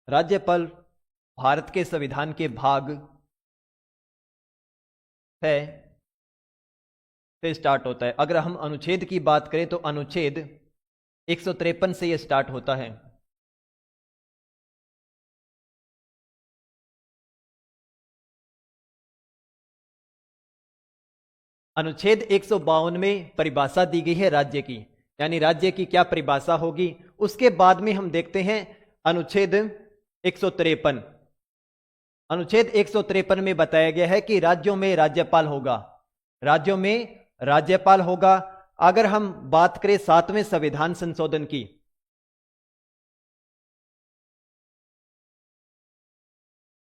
राज्यपाल भारत के संविधान के भाग 6 से स्टार्ट होता है। अगर हम अनुच्छेद की बात करें तो अनुच्छेद 153 से यह स्टार्ट होता है। अनुच्छेद 152 में परिभाषा दी गई है राज्य की, यानी राज्य की क्या परिभाषा होगी। उसके बाद में हम देखते हैं अनुच्छेद 153। अनुच्छेद 153 में बताया गया है कि राज्यों में राज्यपाल होगा, राज्यों में राज्यपाल होगा। अगर हम बात करें 7वें संविधान संशोधन की,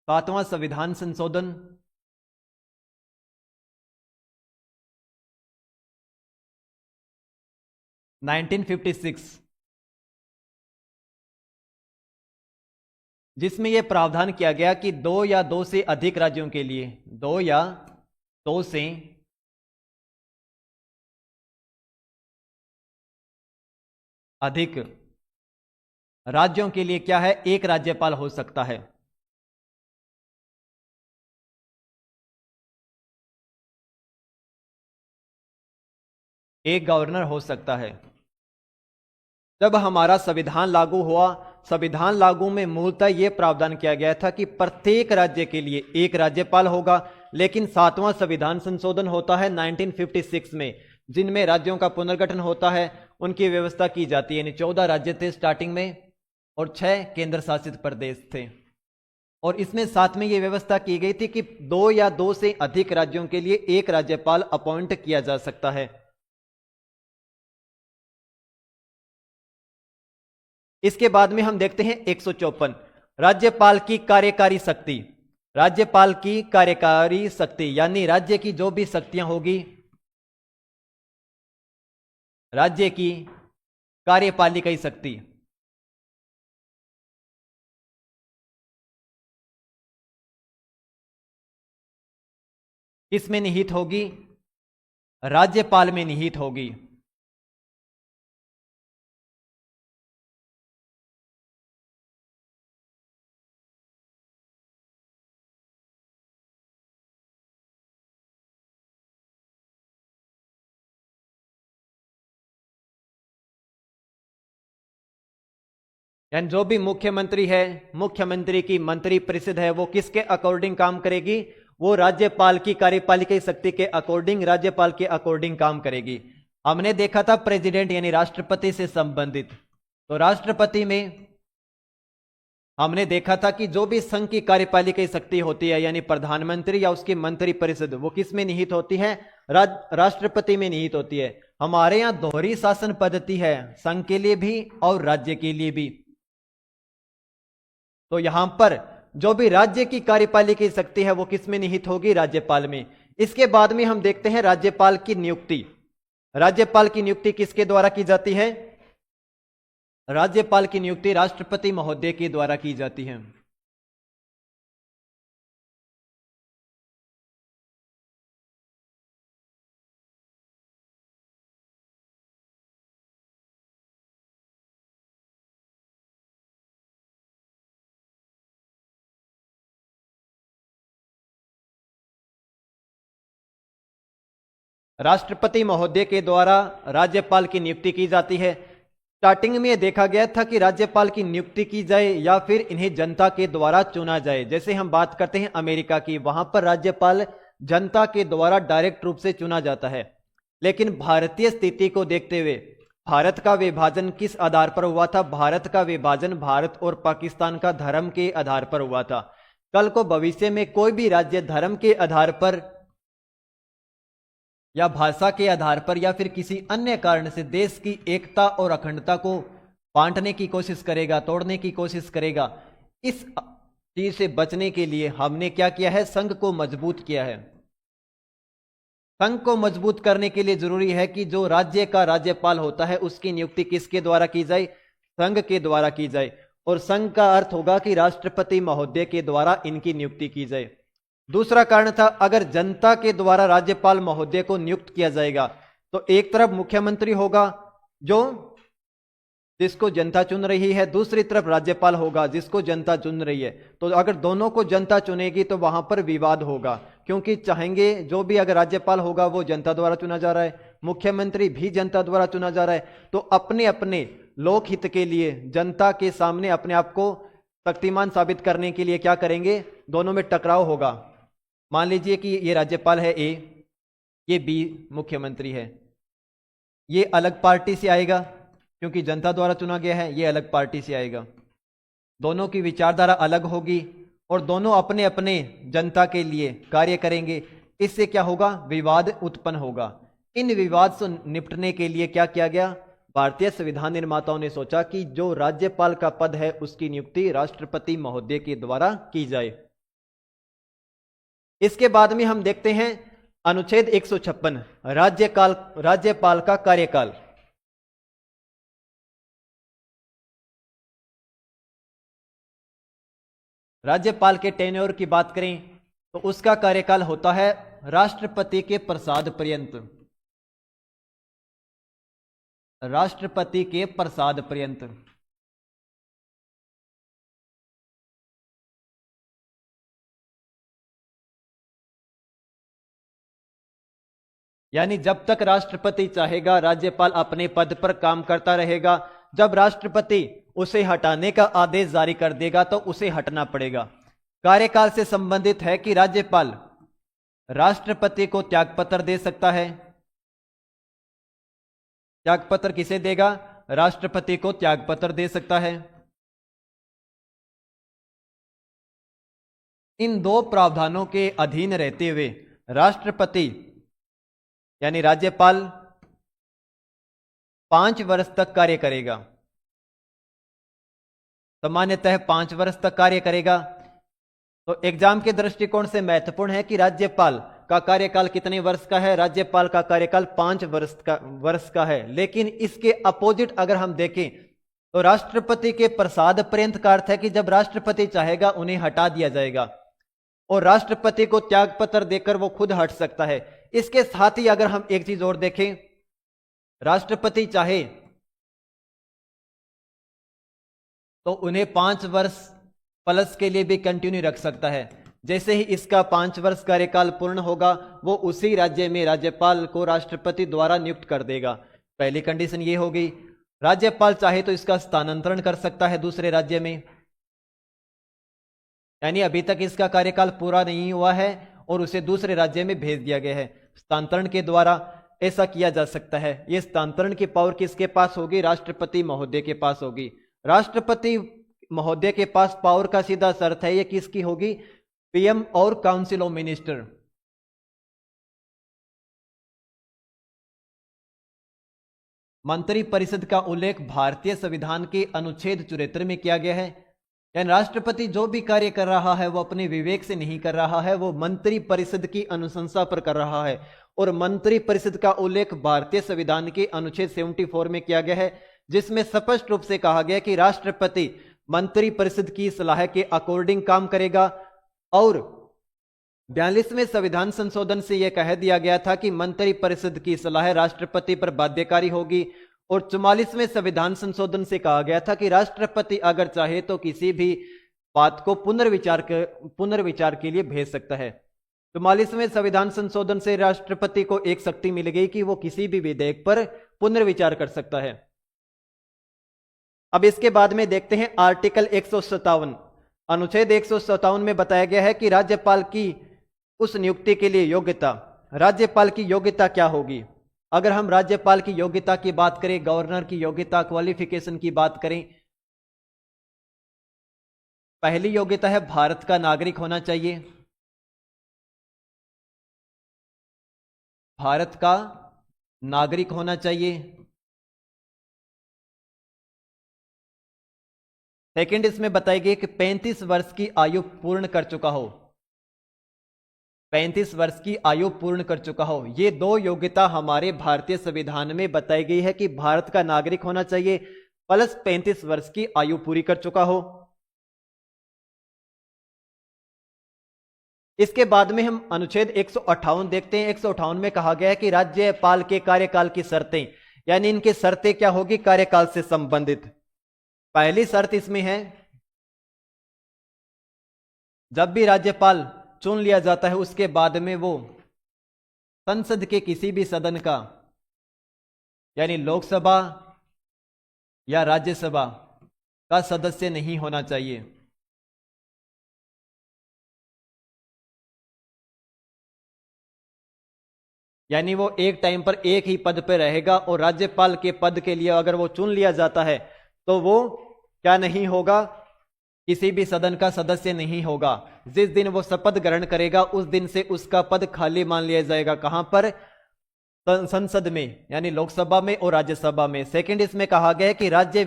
7वां संविधान संशोधन 1956, जिसमें यह प्रावधान किया गया कि 2 या 2 से अधिक राज्यों के लिए, 2 या 2 से अधिक राज्यों के लिए क्या है, एक राज्यपाल हो सकता है। एक गवर्नर हो सकता है। जब हमारा संविधान लागू हुआ, संविधान लागू में मूलतः यह प्रावधान किया गया था कि प्रत्येक राज्य के लिए एक राज्यपाल होगा। लेकिन 7वां संविधान संशोधन होता है 1956 में, जिनमें राज्यों का पुनर्गठन होता है, उनकी व्यवस्था की जाती है। यानी 14 राज्य थे स्टार्टिंग में और 6 केंद्र शासित प्रदेश थे। और इसमें साथ में यह व्यवस्था की गई थी कि 2 या 2 से अधिक राज्यों के लिए एक राज्यपाल अपॉइंट किया जा सकता है। इसके बाद में हम देखते हैं 154, राज्यपाल की कार्यकारी शक्ति। राज्यपाल की कार्यकारी शक्ति यानी राज्य की जो भी शक्तियां होगी, राज्य की कार्यपालिका शक्ति, किसमें निहित होगी, राज्यपाल में निहित होगी। यानी जो भी मुख्यमंत्री है, मुख्यमंत्री की मंत्री परिषद है, वो किसके अकॉर्डिंग काम करेगी, वो राज्यपाल की कार्यपालिका शक्ति के अकॉर्डिंग, राज्यपाल के अकॉर्डिंग काम करेगी। हमने देखा था प्रेसिडेंट यानी राष्ट्रपति से संबंधित, तो राष्ट्रपति में हमने देखा था कि जो भी संघ की कार्यपालिका शक्ति होती है यानी प्रधानमंत्री या उसकी मंत्री परिषद, वो किस में निहित होती है, राष्ट्रपति में निहित होती है। हमारे यहां दोहरी शासन पद्धति है, संघ के लिए भी और राज्य के लिए भी। तो यहां पर जो भी राज्य की कार्यपालिका शक्ति है वो किस में निहित होगी, राज्यपाल में। इसके बाद में हम देखते हैं राज्यपाल की नियुक्ति। राज्यपाल की नियुक्ति किसके द्वारा की जाती है, राज्यपाल की नियुक्ति राष्ट्रपति महोदय के द्वारा की जाती है। राष्ट्रपति महोदय के द्वारा राज्यपाल की नियुक्ति की जाती है। स्टार्टिंग में देखा गया था कि राज्यपाल की नियुक्ति की जाए या फिर इन्हें जनता के द्वारा चुना जाए। जैसे हम बात करते हैं अमेरिका की, वहां पर राज्यपाल जनता के द्वारा डायरेक्ट रूप से चुना जाता है। लेकिन भारतीय स्थिति को देखते हुए, भारत का विभाजन किस आधार पर हुआ था, भारत का विभाजन भारत और पाकिस्तान का धर्म के आधार पर हुआ था। कल को भविष्य में कोई भी राज्य धर्म के आधार पर या भाषा के आधार पर या फिर किसी अन्य कारण से देश की एकता और अखंडता को बांटने की कोशिश करेगा, तोड़ने की कोशिश करेगा, इस चीज से बचने के लिए हमने क्या किया है, संघ को मजबूत किया है। संघ को मजबूत करने के लिए जरूरी है कि जो राज्य का राज्यपाल होता है उसकी नियुक्ति किसके द्वारा की जाए, संघ के द्वारा की जाए। और संघ का अर्थ होगा कि राष्ट्रपति महोदय के द्वारा इनकी नियुक्ति की जाए। दूसरा कारण था, अगर जनता के द्वारा राज्यपाल महोदय को नियुक्त किया जाएगा तो एक तरफ मुख्यमंत्री होगा जो जिसको जनता चुन रही है, दूसरी तरफ राज्यपाल होगा जिसको जनता चुन रही है। तो अगर दोनों को जनता चुनेगी तो वहां पर विवाद होगा, क्योंकि चाहेंगे जो भी, अगर राज्यपाल होगा वो जनता द्वारा चुना जा रहा है, मुख्यमंत्री भी जनता द्वारा चुना जा रहा है, तो अपने अपने लोकहित के लिए जनता के सामने अपने आप को शक्तिमान साबित करने के लिए क्या करेंगे, दोनों में टकराव होगा। मान लीजिए कि ये राज्यपाल है ए, ये बी मुख्यमंत्री है, ये अलग पार्टी से आएगा क्योंकि जनता द्वारा चुना गया है, ये अलग पार्टी से आएगा, दोनों की विचारधारा अलग होगी और दोनों अपने अपने जनता के लिए कार्य करेंगे। इससे क्या होगा, विवाद उत्पन्न होगा। इन विवाद से निपटने के लिए क्या किया गया, भारतीय संविधान निर्माताओं ने सोचा कि जो राज्यपाल का पद है उसकी नियुक्ति राष्ट्रपति महोदय के द्वारा की जाए। इसके बाद में हम देखते हैं अनुच्छेद 156, राज्यपाल का कार्यकाल। राज्यपाल के टेन्योर की बात करें तो उसका कार्यकाल होता है राष्ट्रपति के प्रसाद पर्यंत, राष्ट्रपति के प्रसाद पर्यंत। यानी जब तक राष्ट्रपति चाहेगा राज्यपाल अपने पद पर काम करता रहेगा, जब राष्ट्रपति उसे हटाने का आदेश जारी कर देगा तो उसे हटना पड़ेगा। कार्यकाल से संबंधित है कि राज्यपाल राष्ट्रपति को त्यागपत्र दे सकता है। त्यागपत्र किसे देगा, राष्ट्रपति को त्यागपत्र दे सकता है। इन दो प्रावधानों के अधीन रहते हुए राष्ट्रपति यानी राज्यपाल 5 वर्ष तक कार्य करेगा। सामान्यतः 5 वर्ष तक कार्य करेगा। तो एग्जाम के दृष्टिकोण से महत्वपूर्ण है कि राज्यपाल का कार्यकाल कितने वर्ष का है, राज्यपाल का कार्यकाल 5 वर्ष का है। लेकिन इसके अपोजिट अगर हम देखें तो राष्ट्रपति के प्रसाद पर्यंत का अर्थ है कि जब राष्ट्रपति चाहेगा उन्हें हटा दिया जाएगा और राष्ट्रपति को त्यागपत्र देकर वो खुद हट सकता है। इसके साथ ही अगर हम एक चीज और देखें, राष्ट्रपति चाहे तो उन्हें 5 वर्ष प्लस के लिए भी कंटिन्यू रख सकता है। जैसे ही इसका 5 वर्ष कार्यकाल पूर्ण होगा वो उसी राज्य में राज्यपाल को राष्ट्रपति द्वारा नियुक्त कर देगा। पहली कंडीशन ये होगी। राज्यपाल चाहे तो इसका स्थानांतरण कर सकता है दूसरे राज्य में, यानी अभी तक इसका कार्यकाल पूरा नहीं हुआ है और उसे दूसरे राज्य में भेज दिया गया है। स्थानांतरण के द्वारा ऐसा किया जा सकता है। यह स्थानांतरण की पावर किसके पास होगी, राष्ट्रपति महोदय के पास होगी। राष्ट्रपति महोदय के पास पावर का सीधा अर्थ है, यह किसकी होगी, पीएम और काउंसिल ऑफ मिनिस्टर। मंत्री परिषद का उल्लेख भारतीय संविधान के अनुच्छेद 74 में किया गया है। यानी राष्ट्रपति जो भी कार्य कर रहा है वो अपने विवेक से नहीं कर रहा है, वो मंत्री परिषद की अनुशंसा पर कर रहा है। और मंत्री परिषद का उल्लेख भारतीय संविधान के अनुच्छेद 74 में किया गया है, जिसमें स्पष्ट रूप से कहा गया कि राष्ट्रपति मंत्री परिषद की सलाह के अकॉर्डिंग काम करेगा। और 42वें संविधान संशोधन से यह कह दिया गया था कि मंत्री परिषद की सलाह राष्ट्रपति पर बाध्यकारी होगी। और 44वें संविधान संशोधन से कहा गया था कि राष्ट्रपति अगर चाहे तो किसी भी बात को पुनर्विचार के लिए भेज सकता है। 44वें संविधान संशोधन से राष्ट्रपति को एक शक्ति मिल गई कि वो किसी भी विधेयक पर पुनर्विचार कर सकता है। अब इसके बाद में देखते हैं आर्टिकल 157। अनुच्छेद 157 में बताया गया है कि राज्यपाल की उस नियुक्ति के लिए योग्यता, राज्यपाल की योग्यता क्या होगी। अगर हम राज्यपाल की योग्यता की बात करें, गवर्नर की योग्यता, क्वालिफिकेशन की बात करें, पहली योग्यता है भारत का नागरिक होना चाहिए। भारत का नागरिक होना चाहिए। सेकंड इसमें बताई गई कि 35 वर्ष की आयु पूर्ण कर चुका हो। 35 वर्ष की आयु पूर्ण कर चुका हो। ये दो योग्यता हमारे भारतीय संविधान में बताई गई है कि भारत का नागरिक होना चाहिए प्लस 35 वर्ष की आयु पूरी कर चुका हो। इसके बाद में हम अनुच्छेद 158 देखते हैं। 158 में कहा गया है कि राज्यपाल के कार्यकाल की शर्तें, यानी इनकी शर्तें क्या होगी, कार्यकाल से संबंधित। पहली शर्त इसमें है, जब भी राज्यपाल चुन लिया जाता है उसके बाद में वो संसद के किसी भी सदन का, यानी लोकसभा या राज्यसभा का सदस्य नहीं होना चाहिए। यानी वो एक टाइम पर एक ही पद पर रहेगा, और राज्यपाल के पद के लिए अगर वो चुन लिया जाता है तो वो क्या नहीं होगा, किसी भी सदन का सदस्य नहीं होगा। जिस दिन वो शपथ ग्रहण करेगा उस दिन से उसका पद खाली मान लिया जाएगा। कहां पर? संसद में, यानी लोकसभा में और राज्यसभा में। सेकंड इसमें कहा गया है कि राज्य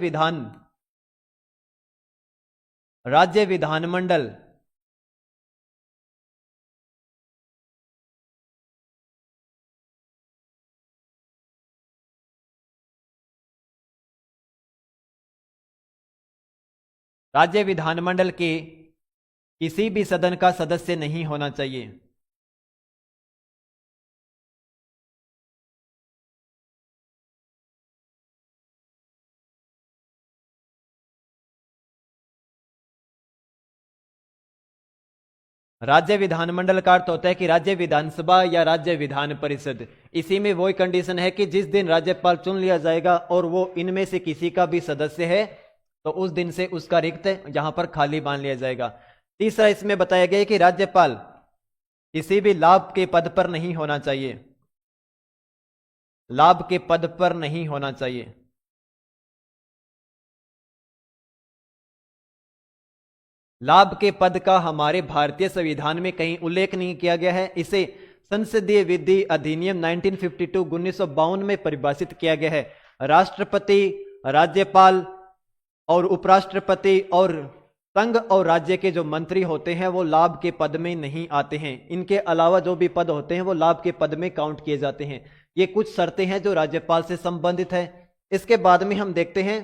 विधानमंडल राज्य विधानमंडल के किसी भी सदन का सदस्य नहीं होना चाहिए। राज्य विधानमंडल का अर्थ होता है कि राज्य विधानसभा या राज्य विधान परिषद। इसी में वही कंडीशन है कि जिस दिन राज्यपाल चुन लिया जाएगा और वो इनमें से किसी का भी सदस्य है तो उस दिन से उसका रिक्त यहां पर खाली मान लिया जाएगा। तीसरा इसमें बताया गया है कि राज्यपाल किसी भी लाभ के पद पर नहीं होना चाहिए। लाभ के पद पर नहीं होना चाहिए। लाभ के पद का हमारे भारतीय संविधान में कहीं उल्लेख नहीं किया गया है। इसे संसदीय विधि अधिनियम 1952 1952 में परिभाषित किया गया है। राष्ट्रपति, राज्यपाल और उपराष्ट्रपति और संघ और राज्य के जो मंत्री होते हैं वो लाभ के पद में नहीं आते हैं। इनके अलावा जो भी पद होते हैं वो लाभ के पद में काउंट किए जाते हैं। ये कुछ शर्तें हैं जो राज्यपाल से संबंधित है। इसके बाद में हम देखते हैं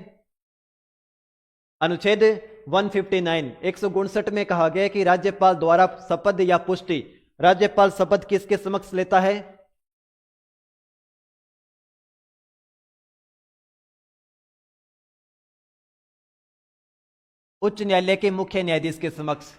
अनुच्छेद 159 159 में कहा गया कि राज्यपाल द्वारा शपथ या पुष्टि, राज्यपाल शपथ किसके समक्ष लेता है? उच्च न्यायालय के मुख्य न्यायाधीश के समक्ष।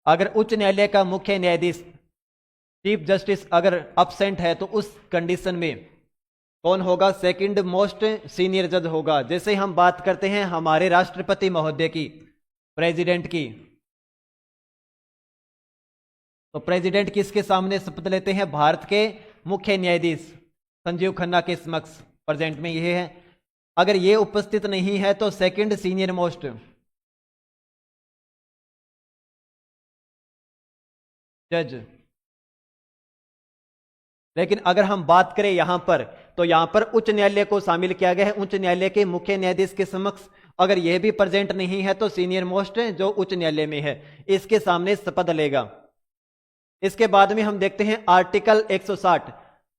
अगर उच्च न्यायालय का मुख्य न्यायाधीश चीफ जस्टिस अगर अब्सेंट है तो उस कंडीशन में कौन होगा? सेकंड मोस्ट सीनियर जज होगा। जैसे हम बात करते हैं हमारे राष्ट्रपति महोदय की, प्रेसिडेंट की, तो प्रेसिडेंट किसके सामने शपथ लेते हैं? भारत के मुख्य न्यायाधीश संजीव खन्ना के समक्ष। प्रेजेंट में यह है। अगर ये उपस्थित नहीं है तो सेकंड सीनियर मोस्ट जज। लेकिन अगर हम बात करें यहां पर, तो यहां पर उच्च न्यायालय को शामिल किया गया है। उच्च न्यायालय के मुख्य न्यायाधीश के समक्ष अगर यह भी प्रेजेंट नहीं है तो सीनियर मोस्ट जो उच्च न्यायालय में है इसके सामने शपथ लेगा। इसके बाद में हम देखते हैं आर्टिकल 160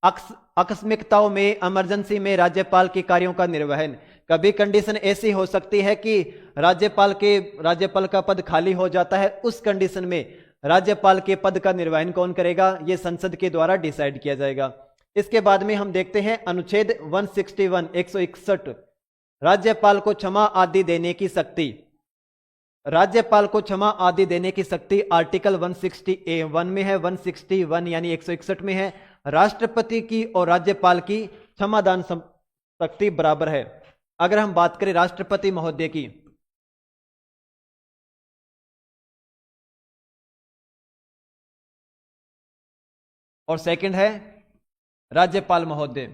आकस्मिकताओं में, इमरजेंसी में राज्यपाल के कार्यों का निर्वहन। कभी कंडीशन ऐसी हो सकती है कि राज्यपाल का पद खाली हो जाता है। उस कंडीशन में राज्यपाल के पद का निर्वहन कौन करेगा? यह संसद के द्वारा डिसाइड किया जाएगा। इसके बाद में हम देखते हैं अनुच्छेद 161 161 राज्यपाल को क्षमा आदि देने की शक्ति। राज्यपाल को क्षमा आदि देने की शक्ति आर्टिकल 161 में है, 161 यानी 161 में है। राष्ट्रपति की और राज्यपाल की क्षमादान शक्ति बराबर है। अगर हम बात करें राष्ट्रपति महोदय की, और सेकंड है राज्यपाल महोदय।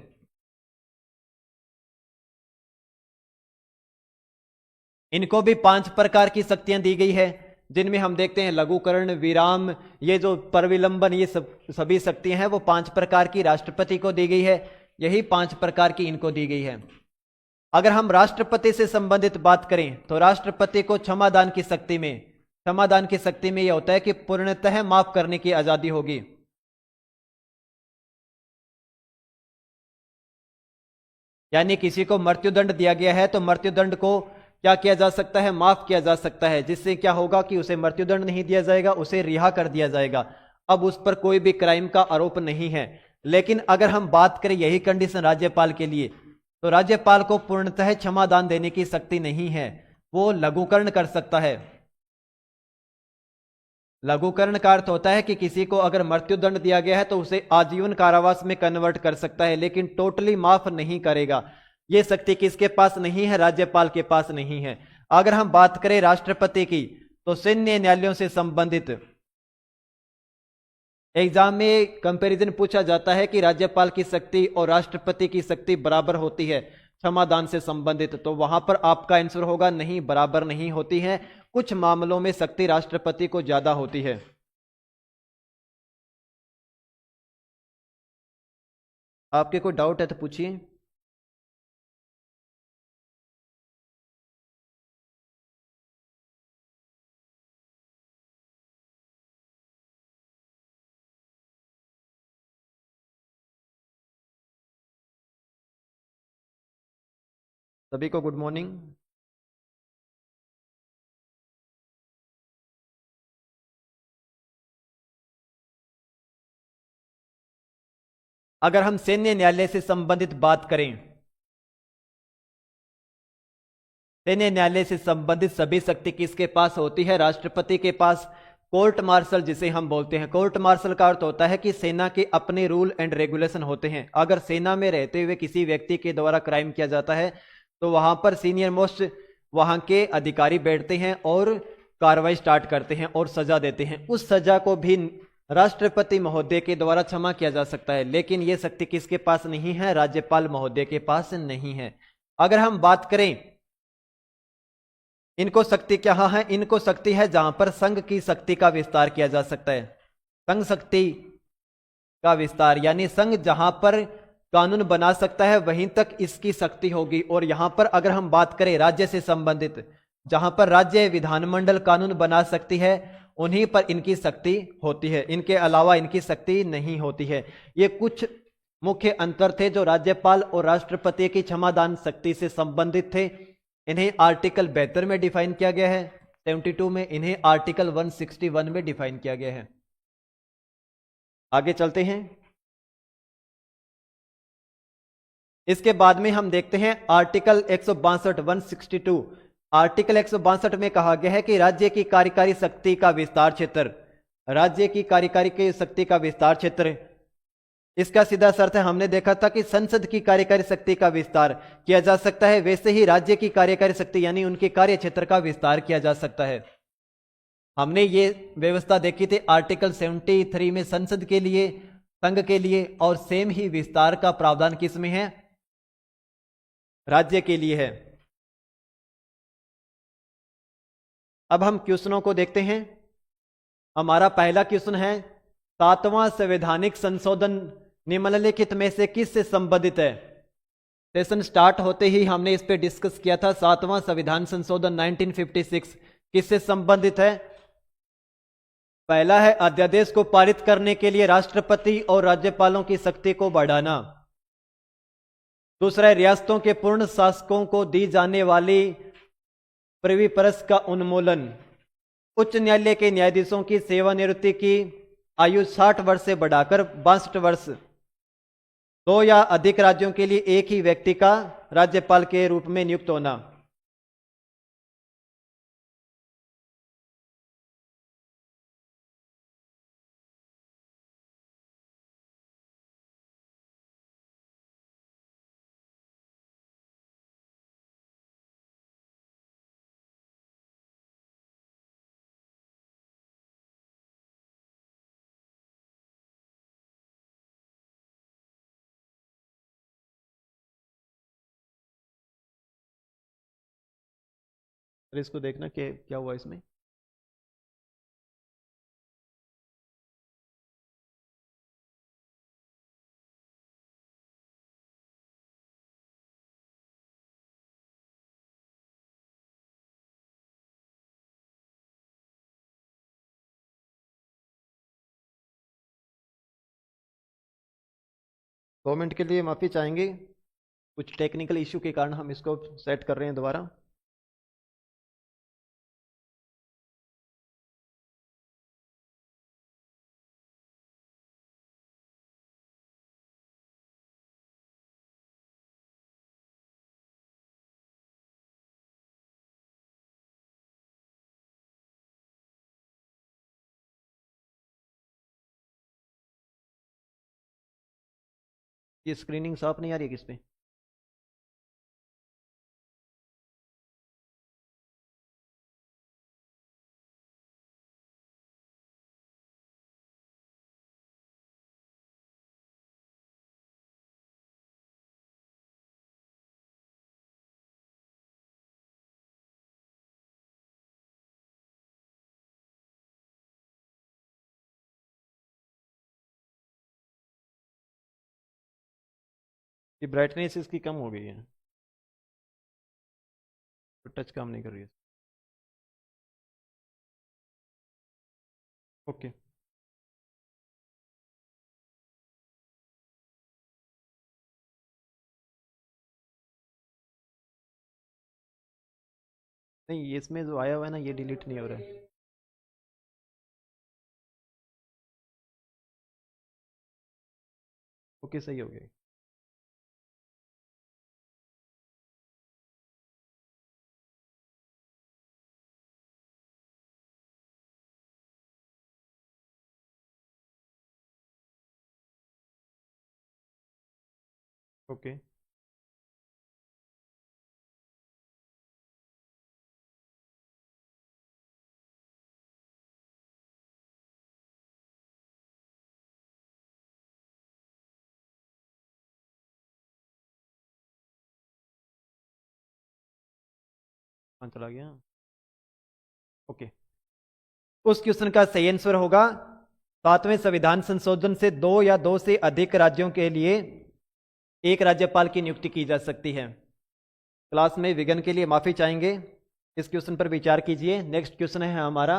इनको भी 5 प्रकार की शक्तियां दी गई है, जिनमें हम देखते हैं लघुकरण, विराम, ये जो परविलंबन, ये सभी शक्तियां हैं वो 5 प्रकार की राष्ट्रपति को दी गई है। यही 5 प्रकार की इनको दी गई है। अगर हम राष्ट्रपति से संबंधित बात करें तो राष्ट्रपति को क्षमादान की शक्ति में यह होता है कि पूर्णतः माफ करने की आजादी होगी। यानी किसी को मृत्युदंड दिया गया है तो मृत्युदंड को क्या किया जा सकता है, माफ किया जा सकता है, जिससे क्या होगा कि उसे मृत्युदंड नहीं दिया जाएगा, उसे रिहा कर दिया जाएगा। अब उस पर कोई भी क्राइम का आरोप नहीं है। लेकिन अगर हम बात करें यही कंडीशन राज्यपाल के लिए, तो राज्यपाल को पूर्णतः क्षमादान देने की शक्ति नहीं है। वो लघुकरण कर सकता है। लघुकरण का अर्थ होता है कि किसी को अगर मृत्युदंड दिया गया है तो उसे आजीवन कारावास में कन्वर्ट कर सकता है, लेकिन टोटली माफ नहीं करेगा। यह शक्ति किसके पास नहीं है? राज्यपाल के पास नहीं है। अगर हम बात करें राष्ट्रपति की, तो सैन्य न्यायालयों से संबंधित एग्जाम में कंपैरिजन पूछा जाता है कि राज्यपाल की शक्ति और राष्ट्रपति की शक्ति बराबर होती है क्षमादान से संबंधित, तो वहां पर आपका आंसर होगा नहीं, बराबर नहीं होती है। कुछ मामलों में शक्ति राष्ट्रपति को ज्यादा होती है। आपके कोई डाउट है तो पूछिए। सभी को गुड मॉर्निंग। अगर हम सैन्य न्यायालय से संबंधित बात करें, सैन्य न्यायालय से संबंधित सभी शक्ति किसके पास होती है? राष्ट्रपति के पास। कोर्ट मार्शल जिसे हम बोलते हैं, कोर्ट मार्शल का अर्थ होता है कि सेना के अपने रूल एंड रेगुलेशन होते हैं। अगर सेना में रहते हुए किसी व्यक्ति के द्वारा क्राइम किया जाता है तो वहां पर सीनियर मोस्ट वहां के अधिकारी बैठते हैं और कार्रवाई स्टार्ट करते हैं और सजा देते हैं। उस सजा को भी राष्ट्रपति महोदय के द्वारा क्षमा किया जा सकता है, लेकिन यह शक्ति किसके पास नहीं है? राज्यपाल महोदय के पास नहीं है। अगर हम बात करें इनको शक्ति क्या है, इनको शक्ति है जहां पर संघ की शक्ति का विस्तार किया जा सकता है। संघ शक्ति का विस्तार यानी संघ जहां पर कानून बना सकता है वहीं तक इसकी शक्ति होगी। और यहां पर अगर हम बात करें राज्य से संबंधित, जहां पर राज्य विधानमंडल कानून बना सकती है उन्हीं पर इनकी शक्ति होती है, इनके अलावा इनकी शक्ति नहीं होती है। ये कुछ मुख्य अंतर थे जो राज्यपाल और राष्ट्रपति की क्षमादान शक्ति से संबंधित थे। इन्हें आर्टिकल 72 में डिफाइन किया गया है, 72 में, इन्हें आर्टिकल 161 में डिफाइन किया गया है। आगे चलते हैं। इसके बाद में हम देखते हैं आर्टिकल 162 162। आर्टिकल 162 में कहा गया है कि राज्य की कार्यकारी शक्ति का विस्तार क्षेत्र, राज्य की कार्यकारी की शक्ति का विस्तार क्षेत्र, इसका सीधा अर्थ है, हमने देखा था कि संसद की कार्यकारी शक्ति का विस्तार किया जा सकता है, वैसे ही राज्य की कार्यकारी शक्ति यानी उनके कार्य क्षेत्र का विस्तार किया जा सकता है। हमने ये व्यवस्था देखी थी आर्टिकल 73 में संसद के लिए, संघ के लिए, और सेम ही विस्तार का प्रावधान किस में है? राज्य के लिए है। अब हम क्वेश्चनों को देखते हैं। हमारा पहला क्वेश्चन है 7वां संवैधानिक संशोधन निम्नलिखित में से किससे संबंधित है? सेशन स्टार्ट होते ही हमने इस पे डिस्कस किया था। 7वां संविधान संशोधन 1956 किससे संबंधित है? पहला है अध्यादेश को पारित करने के लिए राष्ट्रपति और राज्यपालों की शक्ति को बढ़ाना। दूसरा है रियासतों के पूर्ण शासकों को दी जाने वाली प्रिवी पर्स का उन्मूलन। उच्च न्यायालय के न्यायाधीशों की सेवानिवृत्ति की आयु 60 वर्ष से बढ़ाकर 62 वर्ष। 2 या अधिक राज्यों के लिए एक ही व्यक्ति का राज्यपाल के रूप में नियुक्त होना। फिर इसको देखना कि क्या हुआ इसमें। कमेंट के लिए माफी चाहेंगे, कुछ टेक्निकल इश्यू के कारण हम इसको सेट कर रहे हैं दोबारा। ये स्क्रीनिंग साफ नहीं आ रही है किस पे? ये ब्राइटनेस इसकी कम हो गई है, तो टच काम नहीं कर रही है। ओके। नहीं, ये इसमें जो आया हुआ है ना, ये डिलीट नहीं हो रहा है। ओके, सही हो गया। ओके। हाँ, चला गया। ओके। उस क्वेश्चन का सही आंसर होगा 7वें संविधान संशोधन से 2 या 2 से अधिक राज्यों के लिए एक राज्यपाल की नियुक्ति की जा सकती है। क्लास में विघ्न के लिए माफी चाहेंगे। इस क्वेश्चन पर विचार कीजिए। नेक्स्ट क्वेश्चन है हमारा,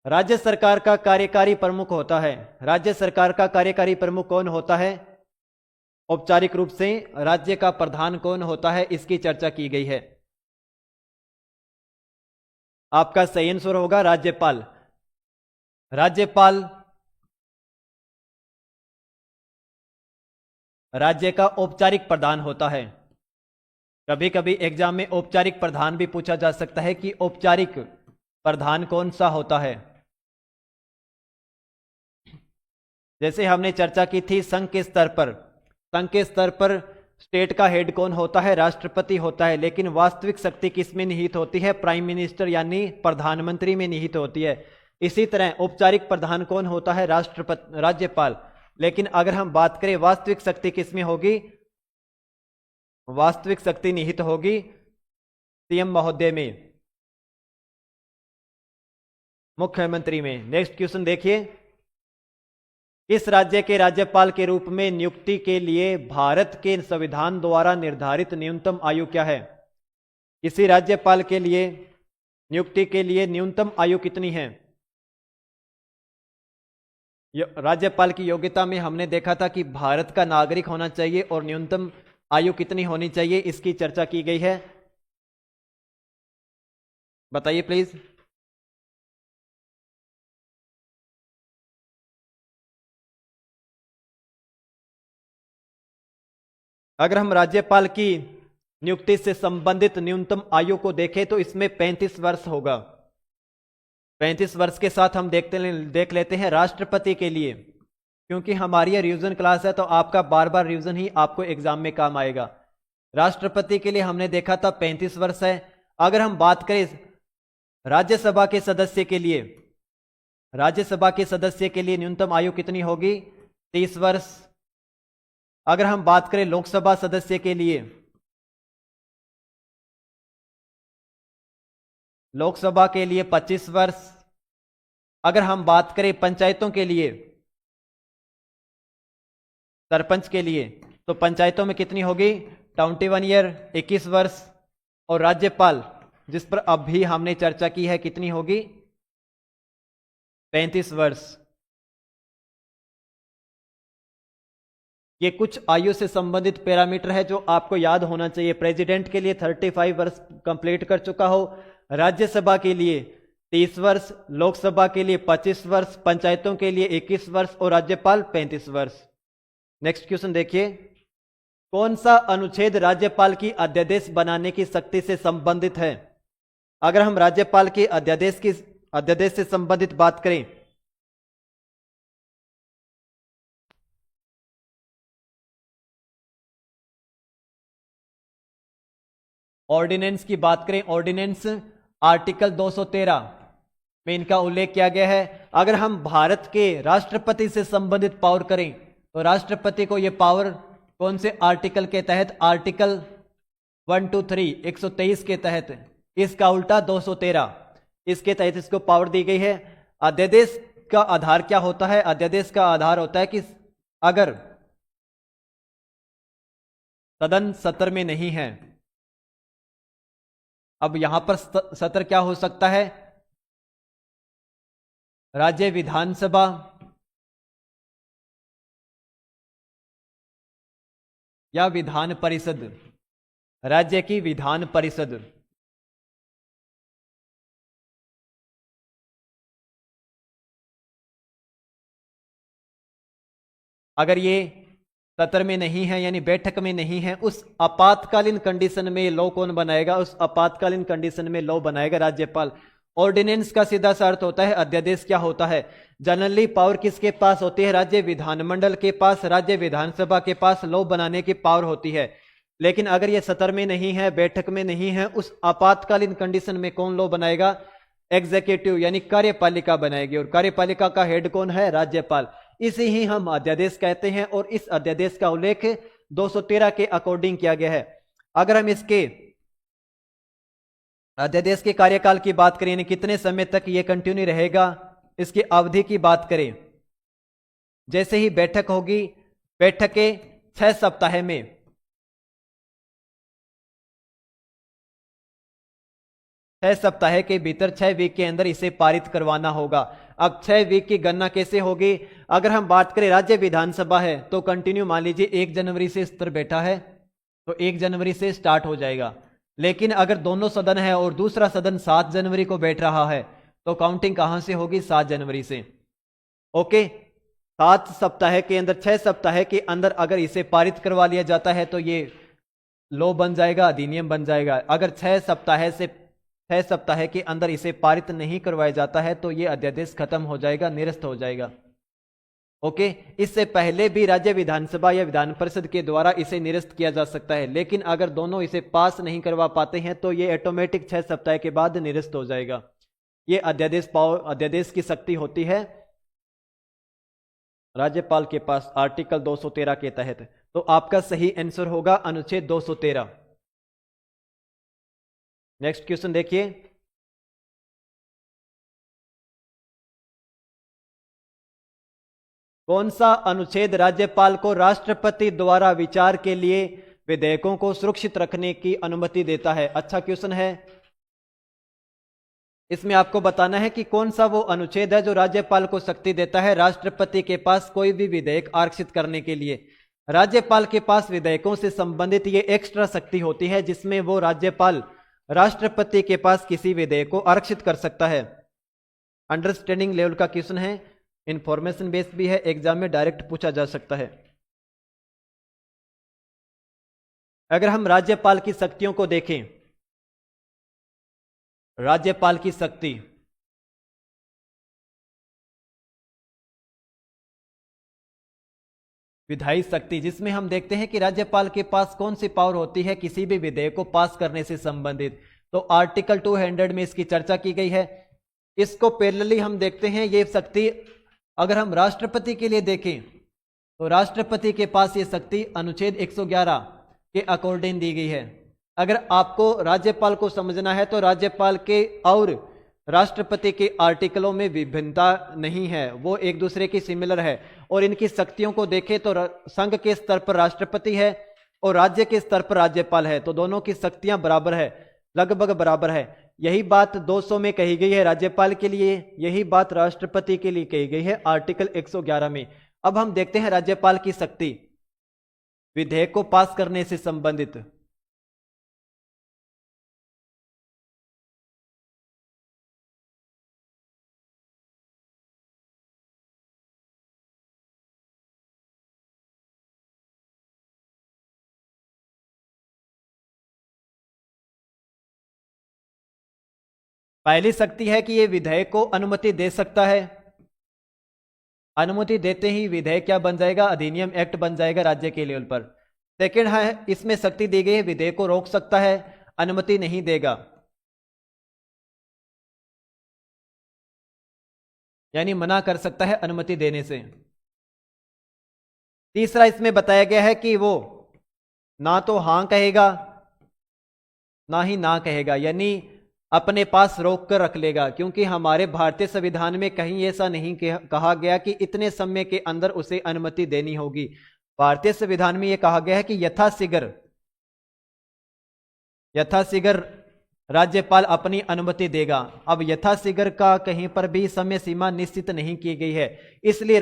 राज्य सरकार का कार्यकारी प्रमुख होता है। राज्य सरकार का कार्यकारी प्रमुख कौन होता है? औपचारिक रूप से राज्य का प्रधान कौन होता है, इसकी चर्चा की गई है। आपका सही आंसर होगा राज्यपाल। राज्यपाल राज्य का औपचारिक प्रधान होता है। कभी कभी एग्जाम में औपचारिक प्रधान भी पूछा जा सकता है कि औपचारिक प्रधान कौन सा होता है। जैसे हमने चर्चा की थी संघ के स्तर पर, संघ के स्तर पर स्टेट का हेड कौन होता है? राष्ट्रपति होता है। लेकिन वास्तविक शक्ति किसमें निहित होती है? प्राइम मिनिस्टर यानी प्रधानमंत्री में निहित होती है। इसी तरह औपचारिक प्रधान कौन होता है? राष्ट्रपति, राज्यपाल। लेकिन अगर हम बात करें वास्तविक शक्ति किसमें होगी? वास्तविक शक्ति निहित होगी सीएम महोदय में, मुख्यमंत्री में। नेक्स्ट क्वेश्चन देखिए, इस राज्य के राज्यपाल के रूप में नियुक्ति के लिए भारत के संविधान द्वारा निर्धारित न्यूनतम आयु क्या है? किसी राज्यपाल के लिए नियुक्ति के लिए न्यूनतम आयु कितनी है? राज्यपाल की योग्यता में हमने देखा था कि भारत का नागरिक होना चाहिए और न्यूनतम आयु कितनी होनी चाहिए, इसकी चर्चा की गई है। बताइए प्लीज। अगर हम राज्यपाल की नियुक्ति से संबंधित न्यूनतम आयु को देखें तो इसमें 35 वर्ष होगा। 35 वर्ष के साथ हम देख लेते हैं राष्ट्रपति के लिए, क्योंकि हमारी रिवीजन क्लास है तो आपका बार बार रिवीजन ही आपको एग्जाम में काम आएगा। राष्ट्रपति के लिए हमने देखा था 35 वर्ष है। अगर हम बात करें राज्यसभा के सदस्य के लिए, राज्यसभा के सदस्य के लिए न्यूनतम आयु कितनी होगी? 30 वर्ष। अगर हम बात करें लोकसभा सदस्य के लिए, लोकसभा के लिए 25 वर्ष। अगर हम बात करें पंचायतों के लिए, सरपंच के लिए, तो पंचायतों में कितनी होगी? 21 ईयर, 21 वर्ष। और राज्यपाल जिस पर अभी हमने चर्चा की है कितनी होगी? 35 वर्ष। ये कुछ आयु से संबंधित पैरामीटर है जो आपको याद होना चाहिए। प्रेसिडेंट के लिए 35 वर्ष कंप्लीट कर चुका हो, राज्यसभा के लिए 30 वर्ष, लोकसभा के लिए 25 वर्ष, पंचायतों के लिए 21 वर्ष और राज्यपाल 35 वर्ष। नेक्स्ट क्वेश्चन देखिए, कौन सा अनुच्छेद राज्यपाल की अध्यादेश बनाने की शक्ति से संबंधित है? अगर हम राज्यपाल के अध्यादेश से संबंधित बात करें, ऑर्डिनेंस की बात करें, ऑर्डिनेंस आर्टिकल 213 में इनका उल्लेख किया गया है। अगर हम भारत के राष्ट्रपति से संबंधित पावर करें तो राष्ट्रपति को यह पावर कौन से आर्टिकल के तहत, आर्टिकल 123 123 के तहत, इसका उल्टा 213, इसके तहत इसको पावर दी गई है। अध्यादेश का आधार क्या होता है? अध्यादेश का आधार होता है कि अगर सदन सत्र में नहीं है, अब यहां पर सत्र क्या हो सकता है? राज्य विधानसभा या विधान परिषद, राज्य की विधान परिषद। अगर ये सत्र में नहीं है यानी बैठक में नहीं है, उस आपातकालीन कंडीशन में लॉ कौन बनाएगा? उस आपातकालीन कंडीशन में लॉ बनाएगा राज्यपाल। ऑर्डिनेंस का सीधा सा अर्थ होता है अध्यादेश क्या होता है। जनरली पावर किसके पास होती है? राज्य विधानमंडल के पास, राज्य विधानसभा के पास लॉ बनाने की पावर होती है। लेकिन अगर ये सत्र में नहीं है, बैठक में नहीं है, उस आपातकालीन कंडीशन में कौन लॉ बनाएगा? एग्जीक्यूटिव यानी कार्यपालिका बनाएगी, और कार्यपालिका का हेड कौन है? राज्यपाल। इसे ही हम अध्यादेश कहते हैं, और इस अध्यादेश का उल्लेख 213 के अकॉर्डिंग किया गया है। अगर हम इसके अध्यादेश के कार्यकाल की बात करें, यानी कितने समय तक ये कंटिन्यू रहेगा, इसकी अवधि की बात करें, जैसे ही बैठक होगी, बैठक के 6 सप्ताह में, छह सप्ताह के भीतर 6 वीक के अंदर इसे पारित करवाना होगा। अब 6 वीक की गणना कैसे होगी? अगर हम बात करें राज्य विधानसभा है तो कंटिन्यू मान लीजिए 1 जनवरी से सत्र बैठा है तो 1 जनवरी से स्टार्ट हो जाएगा। लेकिन अगर दोनों सदन है और दूसरा सदन 7 जनवरी को बैठ रहा है तो काउंटिंग कहां से होगी? 7 जनवरी से। ओके, 7 सप्ताह के अंदर, 6 सप्ताह के अंदर अगर इसे पारित करवा लिया जाता है तो ये लॉ बन जाएगा, अधिनियम बन जाएगा। अगर 6 सप्ताह के अंदर इसे पारित नहीं करवाया जाता है तो यह अध्यादेश खत्म हो जाएगा, निरस्त हो जाएगा। ओके, इससे पहले भी राज्य विधानसभा या विधान परिषद के द्वारा इसे निरस्त किया जा सकता है, लेकिन अगर दोनों इसे पास नहीं करवा पाते हैं तो यह ऑटोमेटिक 6 सप्ताह के बाद निरस्त हो जाएगा। यह अध्यादेश की शक्ति होती है राज्यपाल के पास आर्टिकल 213 के तहत। तो आपका सही आंसर होगा अनुच्छेद 213। नेक्स्ट क्वेश्चन देखिए, कौन सा अनुच्छेद राज्यपाल को राष्ट्रपति द्वारा विचार के लिए विधेयकों को सुरक्षित रखने की अनुमति देता है? अच्छा क्वेश्चन है। इसमें आपको बताना है कि कौन सा वो अनुच्छेद है जो राज्यपाल को शक्ति देता है राष्ट्रपति के पास कोई भी विधेयक आरक्षित करने के लिए। राज्यपाल के पास विधेयकों से संबंधित ये एक्स्ट्रा शक्ति होती है जिसमें वो राज्यपाल राष्ट्रपति के पास किसी विधेयक को आरक्षित कर सकता है। अंडरस्टैंडिंग लेवल का क्वेश्चन है, इंफॉर्मेशन बेस्ड भी है, एग्जाम में डायरेक्ट पूछा जा सकता है। अगर हम राज्यपाल की शक्तियों को देखें, राज्यपाल की शक्ति, विधायी शक्ति, जिसमें हम देखते हैं कि राज्यपाल के पास कौन सी पावर होती है किसी भी विधेयक को पास करने से संबंधित। तो आर्टिकल 200 में इसकी चर्चा की गई है। इसको पैरेलली हम देखते हैं, ये शक्ति अगर हम राष्ट्रपति के लिए देखें तो राष्ट्रपति के पास ये शक्ति अनुच्छेद 111 के अकॉर्डिंग दी गई है। अगर आपको राज्यपाल को समझना है तो राज्यपाल के और राष्ट्रपति के आर्टिकलों में विभिन्नता नहीं है, वो एक दूसरे की सिमिलर है। और इनकी शक्तियों को देखें तो संघ के स्तर पर राष्ट्रपति है और राज्य के स्तर पर राज्यपाल है, तो दोनों की शक्तियां बराबर है, लगभग बराबर है। यही बात 200 में कही गई है राज्यपाल के लिए, यही बात राष्ट्रपति के लिए कही गई है आर्टिकल 111 में। अब हम देखते हैं राज्यपाल की शक्ति विधेयक को पास करने से संबंधित। पहली शक्ति है कि यह विधेयक को अनुमति दे सकता है। अनुमति देते ही विधेयक क्या बन जाएगा? अधिनियम, एक्ट बन जाएगा राज्य के लेवल पर। सेकंड है, इसमें शक्ति दी गई है विधेयक को रोक सकता है, अनुमति नहीं देगा, यानी मना कर सकता है अनुमति देने से। तीसरा इसमें बताया गया है कि वो ना तो हां कहेगा ना ही ना कहेगा, यानी अपने पास रोक कर रख लेगा, क्योंकि हमारे भारतीय संविधान में कहीं ऐसा नहीं कहा गया कि इतने समय के अंदर उसे अनुमति देनी होगी। भारतीय संविधान में यह कहा गया है कि यथाशीघ्र राज्यपाल अपनी अनुमति देगा। अब यथाशीघ्र का कहीं पर भी समय सीमा निश्चित नहीं की गई है, इसलिए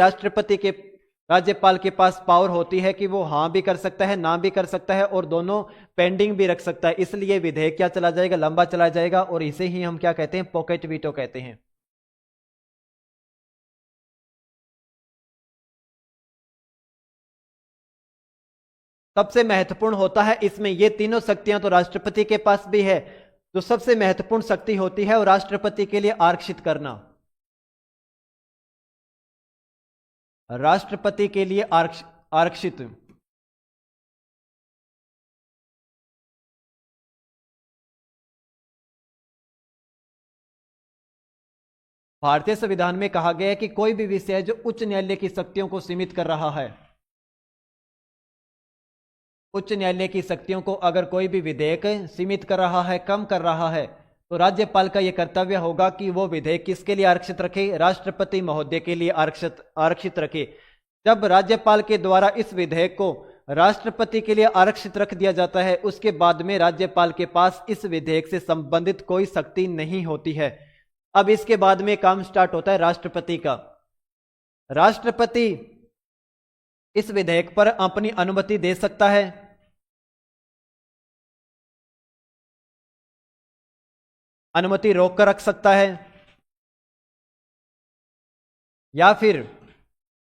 राज्यपाल के पास पावर होती है कि वो हां भी कर सकता है ना भी कर सकता है और दोनों पेंडिंग भी रख सकता है। इसलिए विधेयक क्या चला जाएगा, लंबा चला जाएगा, और इसे ही हम क्या कहते हैं, पॉकेट वीटो कहते हैं। सबसे महत्वपूर्ण होता है इसमें, ये तीनों शक्तियां तो राष्ट्रपति के पास भी है, तो सबसे महत्वपूर्ण शक्ति होती है और राष्ट्रपति के लिए आरक्षित करना, राष्ट्रपति के लिए आरक्षित। भारतीय संविधान में कहा गया है कि कोई भी विषय जो उच्च न्यायालय की शक्तियों को सीमित कर रहा है, उच्च न्यायालय की शक्तियों को अगर कोई भी विधेयक सीमित कर रहा है, कम कर रहा है, तो राज्यपाल का यह कर्तव्य होगा कि वो विधेयक किसके लिए आरक्षित रखे, राष्ट्रपति महोदय के लिए आरक्षित रखे। जब राज्यपाल के द्वारा इस विधेयक को राष्ट्रपति के लिए आरक्षित रख दिया जाता है, उसके बाद में राज्यपाल के पास इस विधेयक से संबंधित कोई शक्ति नहीं होती है। अब इसके बाद में काम स्टार्ट होता है राष्ट्रपति का। राष्ट्रपति इस विधेयक पर अपनी अनुमति दे सकता है, अनुमति रोक कर रख सकता है, या फिर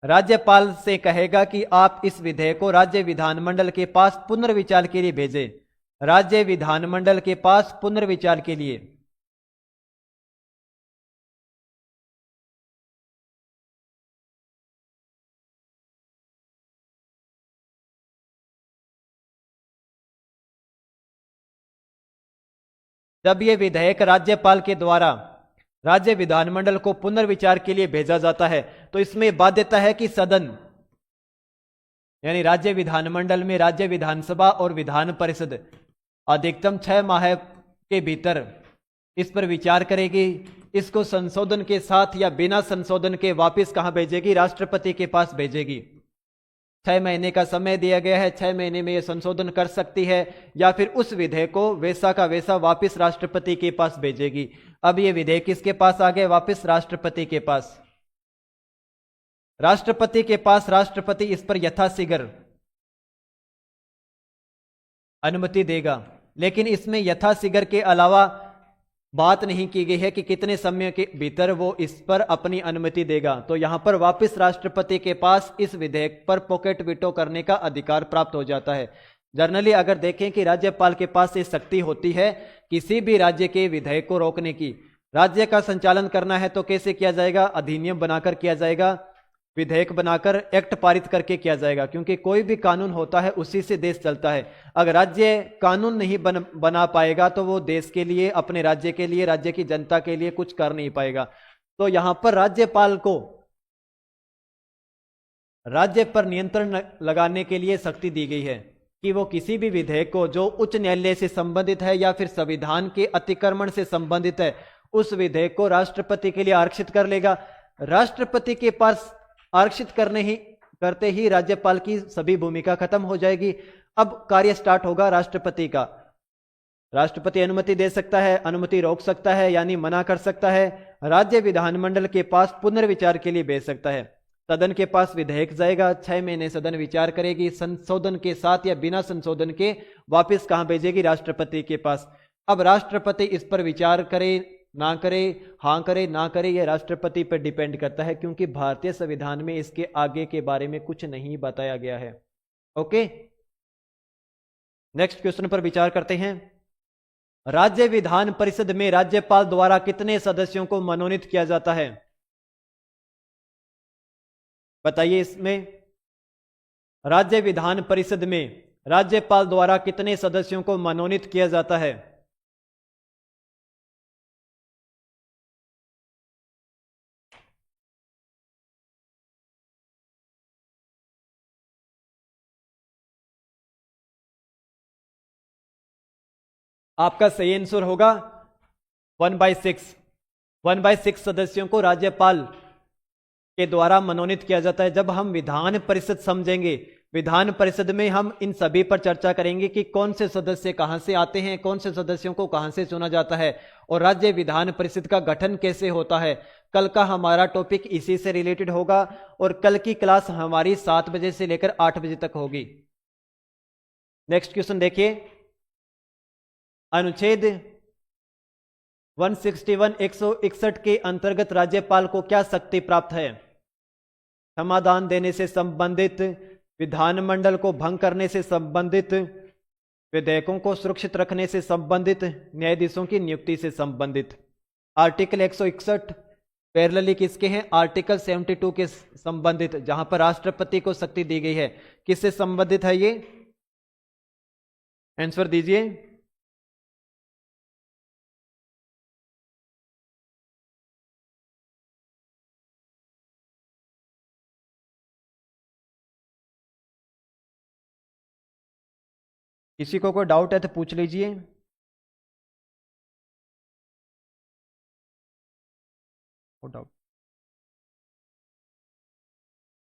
राज्यपाल से कहेगा कि आप इस विधेयक को राज्य विधानमंडल के पास पुनर्विचार के लिए भेजें, राज्य विधानमंडल के पास पुनर्विचार के लिए। जब यह विधेयक राज्यपाल के द्वारा राज्य विधानमंडल को पुनर्विचार के लिए भेजा जाता है, तो इसमें बाध्यता है कि सदन यानी राज्य विधानमंडल में राज्य विधानसभा और विधान परिषद अधिकतम 6 माह के भीतर इस पर विचार करेगी। इसको संशोधन के साथ या बिना संशोधन के वापस कहां भेजेगी, राष्ट्रपति के पास भेजेगी। 6 महीने का समय दिया गया है, 6 महीने में यह संशोधन कर सकती है, या फिर उस विधेयक को वैसा का वैसा वापस राष्ट्रपति के पास भेजेगी। अब यह विधेयक किसके पास आ गया, वापस राष्ट्रपति के पास। राष्ट्रपति के पास राष्ट्रपति इस पर यथाशीघ्र अनुमति देगा, लेकिन इसमें यथाशीघ्र के अलावा बात नहीं की गई है कि कितने समय के भीतर वो इस पर अपनी अनुमति देगा। तो यहां पर वापस राष्ट्रपति के पास इस विधेयक पर पॉकेट वीटो करने का अधिकार प्राप्त हो जाता है। जनरली अगर देखें कि राज्यपाल के पास ये शक्ति होती है किसी भी राज्य के विधेयक को रोकने की। राज्य का संचालन करना है तो कैसे किया जाएगा, अधिनियम बनाकर किया जाएगा, विधेयक बनाकर, एक्ट पारित करके किया जाएगा, क्योंकि कोई भी कानून होता है उसी से देश चलता है। अगर राज्य कानून नहीं बना पाएगा तो वो देश के लिए, अपने राज्य के लिए, राज्य की जनता के लिए कुछ कर नहीं पाएगा। तो यहां पर राज्यपाल को राज्य पर नियंत्रण लगाने के लिए शक्ति दी गई है कि वो किसी भी विधेयक को जो उच्च न्यायालय से संबंधित है या फिर संविधान के अतिक्रमण से संबंधित है, उस विधेयक को राष्ट्रपति के लिए आरक्षित कर लेगा। राष्ट्रपति के पास आरक्षित करते ही राज्यपाल की सभी भूमिका खत्म हो जाएगी। अब कार्य स्टार्ट होगा राष्ट्रपति का। राष्ट्रपति अनुमति दे सकता है, अनुमति रोक सकता है यानी मना कर सकता है, राज्य विधानमंडल के पास पुनर्विचार के लिए भेज सकता है। सदन के पास विधेयक जाएगा, 6 महीने सदन विचार करेगी, संशोधन के साथ या बिना संशोधन के वापस कहां भेजेगी, राष्ट्रपति के पास। अब राष्ट्रपति इस पर विचार करे ना करे, हां करे ना करे, यह राष्ट्रपति पर डिपेंड करता है, क्योंकि भारतीय संविधान में इसके आगे के बारे में कुछ नहीं बताया गया है। ओके, नेक्स्ट क्वेश्चन पर विचार करते हैं। राज्य विधान परिषद में राज्यपाल द्वारा कितने सदस्यों को मनोनीत किया जाता है, बताइए। इसमें राज्य विधान परिषद में राज्यपाल द्वारा कितने सदस्यों को मनोनीत किया जाता है? आपका सही आंसर होगा 1/6। 1/6 सदस्यों को राज्यपाल के द्वारा मनोनीत किया जाता है। जब हम विधान परिषद समझेंगे, विधान परिषद में हम इन सभी पर चर्चा करेंगे कि कौन से सदस्य कहां से आते हैं, कौन से सदस्यों को कहां से चुना जाता है और राज्य विधान परिषद का गठन कैसे होता है। कल का हमारा टॉपिक इसी से रिलेटेड होगा और कल की क्लास हमारी 7 बजे से लेकर 8 बजे तक होगी। नेक्स्ट क्वेश्चन देखिए, अनुच्छेद 161 161 के अंतर्गत राज्यपाल को क्या शक्ति प्राप्त है? क्षमादान देने से संबंधित, विधानमंडल को भंग करने से संबंधित, विधेयकों को सुरक्षित रखने से संबंधित, न्यायाधीशों की नियुक्ति से संबंधित। आर्टिकल 161 पैरेलली किसके हैं? आर्टिकल 72 के संबंधित, जहां पर राष्ट्रपति को शक्ति दी गई है। किससे संबंधित है ये? आंसर दीजिए। किसी को कोई डाउट है तो पूछ लीजिए। डाउट।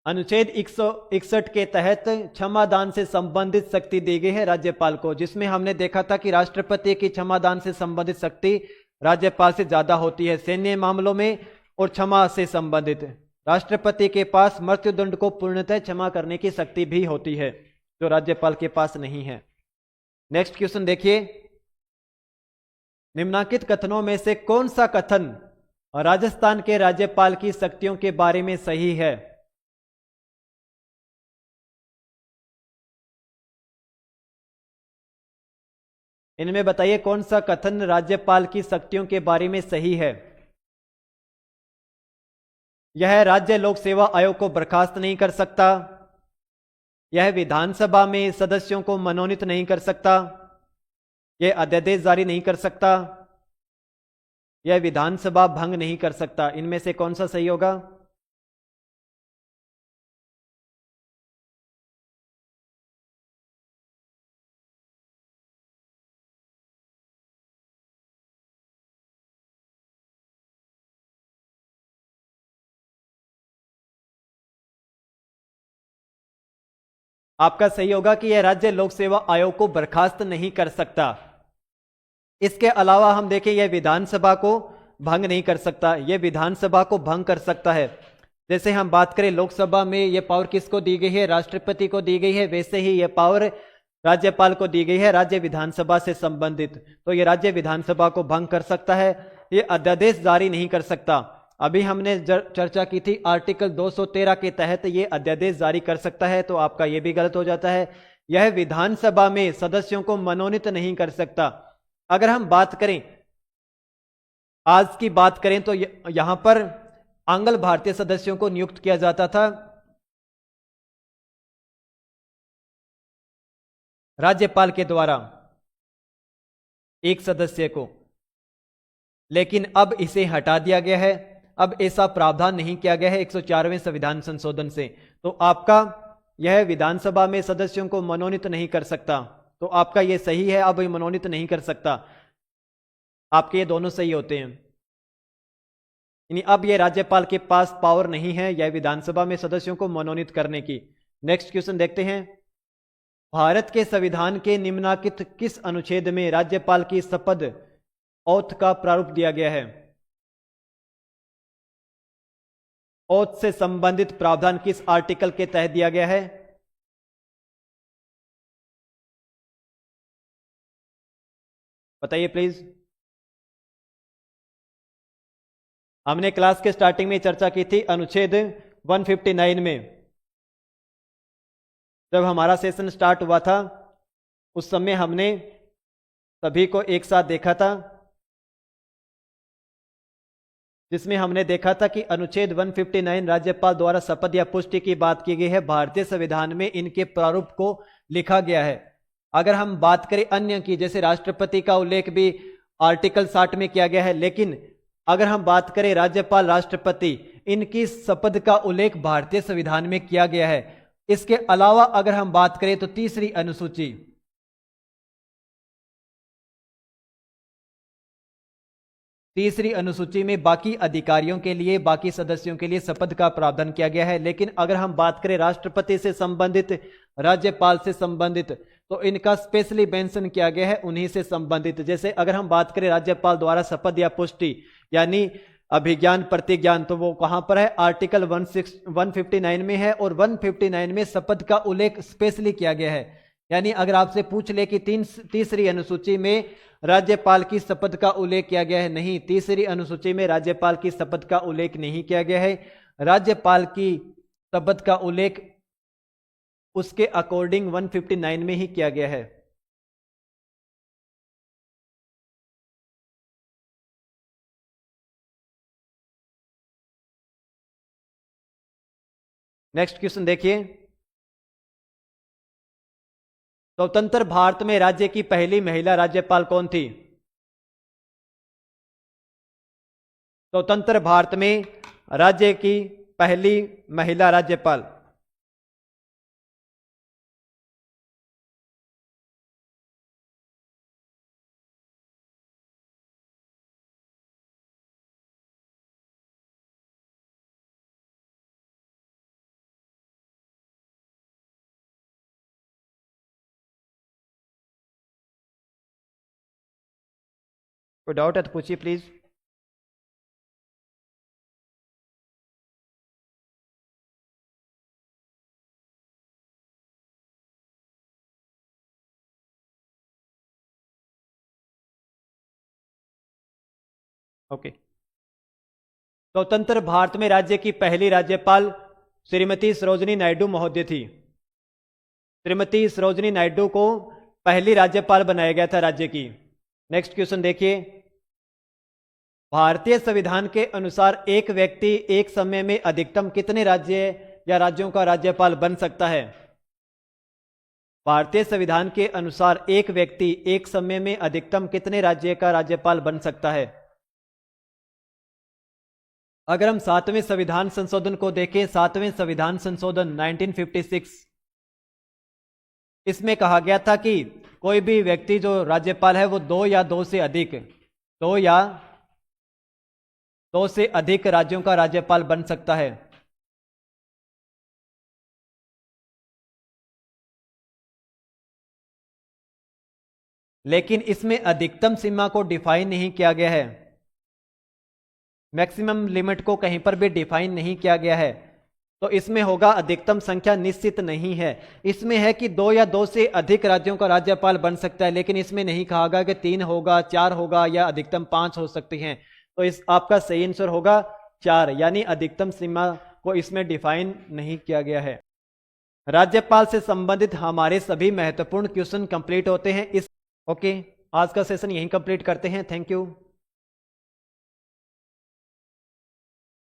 अनुच्छेद 161 के तहत क्षमादान से संबंधित शक्ति दी गई है राज्यपाल को, जिसमें हमने देखा था कि राष्ट्रपति की क्षमादान से संबंधित शक्ति राज्यपाल से ज्यादा होती है सैन्य मामलों में और क्षमा से संबंधित। राष्ट्रपति के पास मृत्युदंड को पूर्णतः क्षमा करने की शक्ति भी होती है, जो राज्यपाल के पास नहीं है। नेक्स्ट क्वेश्चन देखिए, निम्नलिखित कथनों में से कौन सा कथन राजस्थान के राज्यपाल की शक्तियों के बारे में सही है? इनमें बताइए कौन सा कथन राज्यपाल की शक्तियों के बारे में सही है? यह राज्य लोक सेवा आयोग को बर्खास्त नहीं कर सकता, यह विधानसभा में सदस्यों को मनोनीत नहीं कर सकता, यह अध्यादेश जारी नहीं कर सकता, यह विधानसभा भंग नहीं कर सकता। इनमें से कौन सा सही होगा? आपका सही होगा कि यह राज्य लोक सेवा आयोग को बर्खास्त नहीं कर सकता। इसके अलावा हम देखें, यह विधानसभा को भंग नहीं कर सकता, यह विधानसभा को भंग कर सकता है। जैसे हम बात करें लोकसभा में यह पावर किसको दी गई है? राष्ट्रपति को दी गई है, वैसे ही यह पावर राज्यपाल को दी गई है राज्य विधानसभा से संबंधित। तो यह राज्य विधानसभा को भंग कर सकता है, यह अध्यादेश जारी नहीं कर सकता। अभी हमने चर्चा की थी आर्टिकल 213 के तहत ये अध्यादेश जारी कर सकता है, तो आपका ये भी गलत हो जाता है। यह विधानसभा में सदस्यों को मनोनीत नहीं कर सकता। अगर हम बात करें, आज की बात करें, तो यहां पर आंग्ल भारतीय सदस्यों को नियुक्त किया जाता था राज्यपाल के द्वारा, एक सदस्य को, लेकिन अब इसे हटा दिया गया है। अब ऐसा प्रावधान नहीं किया गया है 104वें संविधान संशोधन से। तो आपका यह विधानसभा में सदस्यों को मनोनीत नहीं कर सकता, तो आपका यह सही है, अब मनोनीत नहीं कर सकता। आपके ये दोनों सही होते हैं। यानी अब यह राज्यपाल के पास पावर नहीं है यह विधानसभा में सदस्यों को मनोनीत करने की। नेक्स्ट क्वेश्चन देखते हैं, भारत के संविधान के निम्नलिखित किस अनुच्छेद में राज्यपाल की शपथ ओथ का प्रारूप दिया गया है? ओथ से संबंधित प्रावधान किस आर्टिकल के तहत दिया गया है? बताइए प्लीज। हमने क्लास के स्टार्टिंग में चर्चा की थी अनुच्छेद 159 में। जब हमारा सेशन स्टार्ट हुआ था उस समय हमने सभी को एक साथ देखा था, जिसमें हमने देखा था कि अनुच्छेद 159 राज्यपाल द्वारा शपथ या पुष्टि की बात की गई है। भारतीय संविधान में इनके प्रारूप को लिखा गया है। अगर हम बात करें अन्य की, जैसे राष्ट्रपति का उल्लेख भी आर्टिकल 60 में किया गया है, लेकिन अगर हम बात करें राज्यपाल, राष्ट्रपति, इनकी शपथ का उल्लेख भारतीय संविधान में किया गया है। इसके अलावा अगर हम बात करें तो तीसरी अनुसूची, तीसरी अनुसूची में बाकी अधिकारियों के लिए, बाकी सदस्यों के लिए शपथ का प्रावधान किया गया है। लेकिन अगर हम बात करें राष्ट्रपति से संबंधित, राज्यपाल से संबंधित, तो इनका स्पेशली मेंशन किया गया है उन्हीं से संबंधित। जैसे अगर हम बात करें राज्यपाल द्वारा शपथ या पुष्टि यानी अभिज्ञान प्रतिज्ञान, तो वो कहां पर है? आर्टिकल 159 में है, और 159 में शपथ का उल्लेख स्पेशली किया गया है। यानी अगर आपसे पूछ ले कि तीसरी अनुसूची में राज्यपाल की शपथ का उल्लेख किया गया है, नहीं, तीसरी अनुसूची में राज्यपाल की शपथ का उल्लेख नहीं किया गया है। राज्यपाल की शपथ का उल्लेख उसके अकॉर्डिंग 159 में ही किया गया है। नेक्स्ट क्वेश्चन देखिए, स्वतंत्र भारत में राज्य की पहली महिला राज्यपाल कौन थी? स्वतंत्र भारत में राज्य की पहली महिला राज्यपाल। कोई डाउट है तो पूछिए प्लीज। ओके, स्वतंत्र भारत में राज्य की पहली राज्यपाल श्रीमती सरोजिनी नायडू महोदय थी। श्रीमती सरोजिनी नायडू को पहली राज्यपाल बनाया गया था राज्य की। नेक्स्ट क्वेश्चन देखिए, भारतीय संविधान के अनुसार एक व्यक्ति एक समय में अधिकतम कितने राज्य या राज्यों का राज्यपाल बन सकता है? भारतीय संविधान के अनुसार एक व्यक्ति एक समय में अधिकतम कितने राज्य का राज्यपाल बन सकता है? अगर हम 7वें संविधान संशोधन को देखें, 7वें संविधान संशोधन 1956, इसमें कहा गया था कि कोई भी व्यक्ति जो राज्यपाल है वो दो या दो से अधिक राज्यों का राज्यपाल बन सकता है। लेकिन इसमें अधिकतम सीमा को डिफाइन नहीं किया गया है, मैक्सिमम लिमिट को कहीं पर भी डिफाइन नहीं किया गया है। तो इसमें होगा अधिकतम संख्या निश्चित नहीं है। इसमें है कि दो या दो से अधिक राज्यों का राज्यपाल बन सकता है, लेकिन इसमें नहीं कहा गया कि 3 होगा, 4 होगा या अधिकतम 5 हो सकती हैं। तो इस आपका सही आंसर होगा 4, यानी अधिकतम सीमा को इसमें डिफाइन नहीं किया गया है। राज्यपाल से संबंधित हमारे सभी महत्वपूर्ण क्वेश्चन कंप्लीट होते हैं। ओके, आज का सेशन यहीं कंप्लीट करते हैं। Thank you.